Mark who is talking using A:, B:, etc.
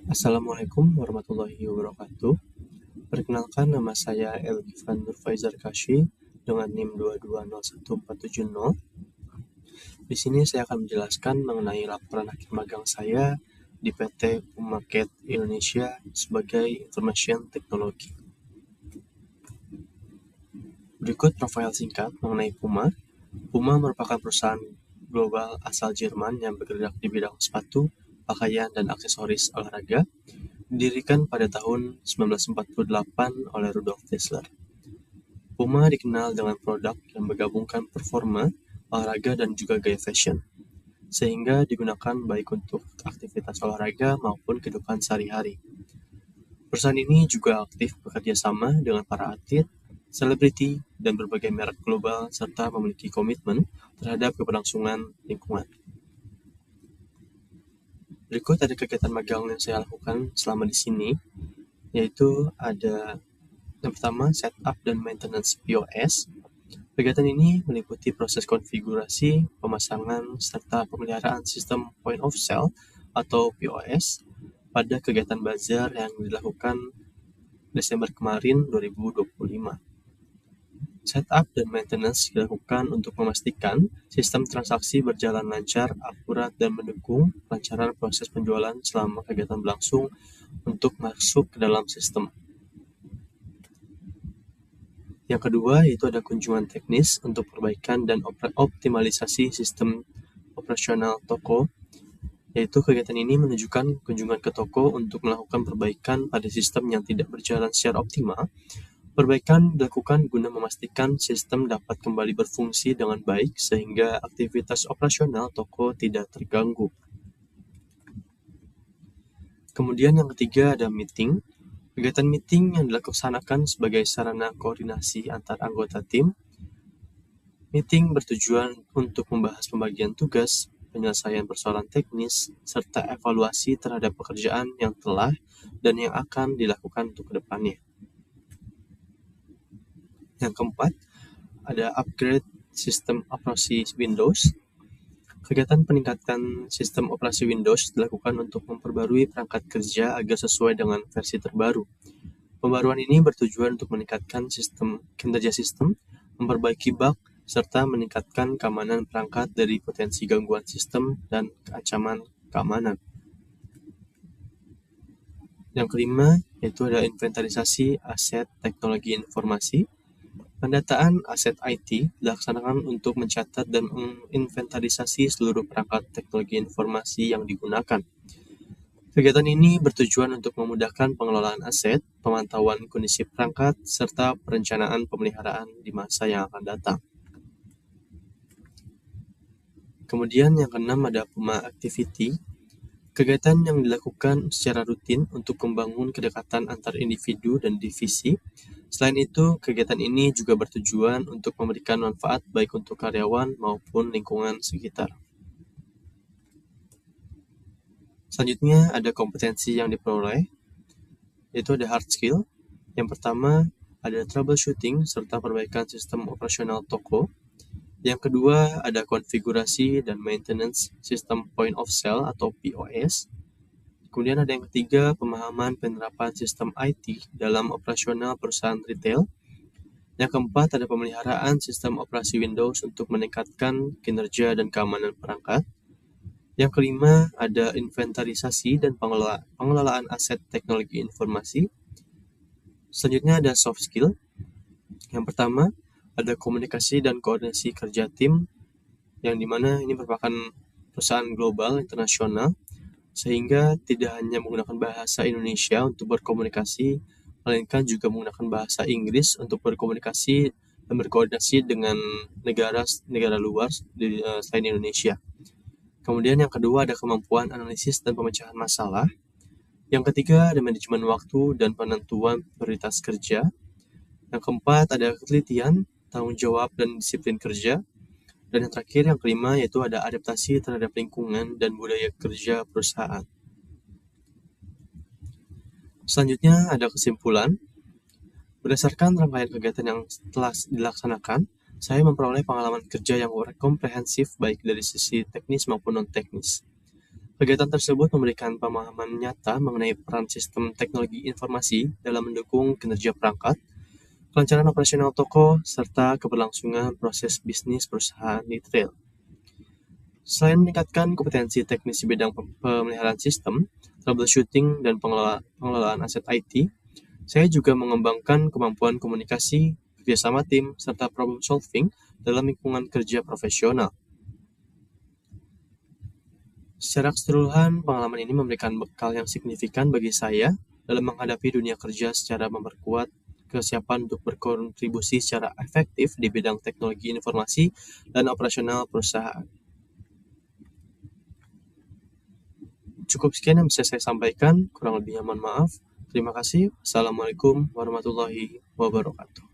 A: Assalamualaikum warahmatullahi wabarakatuh. Perkenalkan, nama saya Elgifan Nurfaizar Kashi dengan NIM 2201470. Di sini saya akan menjelaskan mengenai laporan akhir magang saya di PT Market Indonesia sebagai Information Technology. Berikut profil singkat mengenai Puma. Puma merupakan perusahaan global asal Jerman yang bergerak di bidang sepatu, pakaian, dan aksesoris olahraga, didirikan pada tahun 1948 oleh Rudolf Dassler. Puma dikenal dengan produk yang menggabungkan performa, olahraga, dan juga gaya fashion, sehingga digunakan baik untuk aktivitas olahraga maupun kehidupan sehari-hari. Perusahaan ini juga aktif bekerja sama dengan para atlet, selebriti, dan berbagai merek global, serta memiliki komitmen terhadap keberlangsungan lingkungan. Berikut ada kegiatan magang yang saya lakukan selama di sini, yaitu ada yang pertama, setup dan maintenance POS. Kegiatan ini meliputi proses konfigurasi, pemasangan, serta pemeliharaan sistem point of sale atau POS pada kegiatan bazar yang dilakukan Desember kemarin 2025. Setup dan maintenance dilakukan untuk memastikan sistem transaksi berjalan lancar, akurat, dan mendukung kelancaran proses penjualan selama kegiatan berlangsung untuk masuk ke dalam sistem. Yang kedua, yaitu ada kunjungan teknis untuk perbaikan dan optimalisasi sistem operasional toko, yaitu kegiatan ini menunjukkan kunjungan ke toko untuk melakukan perbaikan pada sistem yang tidak berjalan secara optimal. Perbaikan dilakukan guna memastikan sistem dapat kembali berfungsi dengan baik sehingga aktivitas operasional toko tidak terganggu. Kemudian yang ketiga ada meeting. Kegiatan meeting yang dilaksanakan sebagai sarana koordinasi antar anggota tim. Meeting bertujuan untuk membahas pembagian tugas, penyelesaian persoalan teknis, serta evaluasi terhadap pekerjaan yang telah dan yang akan dilakukan untuk kedepannya. Yang keempat, ada upgrade sistem operasi Windows. Kegiatan peningkatan sistem operasi Windows dilakukan untuk memperbarui perangkat kerja agar sesuai dengan versi terbaru. Pembaruan ini bertujuan untuk meningkatkan kinerja sistem, memperbaiki bug, serta meningkatkan keamanan perangkat dari potensi gangguan sistem dan ancaman keamanan. Yang kelima, yaitu ada inventarisasi aset teknologi informasi. Pendataan aset IT dilaksanakan untuk mencatat dan menginventarisasi seluruh perangkat teknologi informasi yang digunakan. Kegiatan ini bertujuan untuk memudahkan pengelolaan aset, pemantauan kondisi perangkat, serta perencanaan pemeliharaan di masa yang akan datang. Kemudian yang keenam ada Puma Activity. Kegiatan yang dilakukan secara rutin untuk membangun kedekatan antar individu dan divisi. Selain itu, kegiatan ini juga bertujuan untuk memberikan manfaat baik untuk karyawan maupun lingkungan sekitar. Selanjutnya ada kompetensi yang diperoleh, yaitu ada hard skill. Yang pertama ada troubleshooting serta perbaikan sistem operasional toko. Yang kedua ada konfigurasi dan maintenance sistem point of sale atau POS. Kemudian ada yang ketiga, pemahaman penerapan sistem IT dalam operasional perusahaan retail. Yang keempat ada pemeliharaan sistem operasi Windows untuk meningkatkan kinerja dan keamanan perangkat. Yang kelima ada inventarisasi dan pengelolaan aset teknologi informasi. Selanjutnya ada soft skill. Yang pertama ada komunikasi dan koordinasi kerja tim, yang dimana ini merupakan perusahaan global internasional, sehingga tidak hanya menggunakan bahasa Indonesia untuk berkomunikasi, melainkan juga menggunakan bahasa Inggris untuk berkomunikasi dan berkoordinasi dengan negara luar selain Indonesia. Kemudian yang kedua ada kemampuan analisis dan pemecahan masalah. Yang ketiga ada manajemen waktu dan penentuan prioritas kerja. Yang keempat ada ketelitian, tanggung jawab, dan disiplin kerja. Dan yang terakhir, yang kelima, yaitu ada adaptasi terhadap lingkungan dan budaya kerja perusahaan. Selanjutnya ada kesimpulan. Berdasarkan rangkaian kegiatan yang telah dilaksanakan, saya memperoleh pengalaman kerja yang komprehensif baik dari sisi teknis maupun non-teknis. Kegiatan tersebut memberikan pemahaman nyata mengenai peran sistem teknologi informasi dalam mendukung kinerja perangkat, kelancaran operasional toko, serta keberlangsungan proses bisnis perusahaan retail. Selain meningkatkan kompetensi teknis di bidang pemeliharaan sistem, troubleshooting, dan pengelolaan aset IT, saya juga mengembangkan kemampuan komunikasi, kerjasama tim, serta problem solving dalam lingkungan kerja profesional. Secara keseluruhan, pengalaman ini memberikan bekal yang signifikan bagi saya dalam menghadapi dunia kerja secara memperkuat kesiapan untuk berkontribusi secara efektif di bidang teknologi informasi dan operasional perusahaan. Cukup sekian yang bisa saya sampaikan, kurang lebihnya mohon maaf. Terima kasih. Assalamualaikum warahmatullahi wabarakatuh.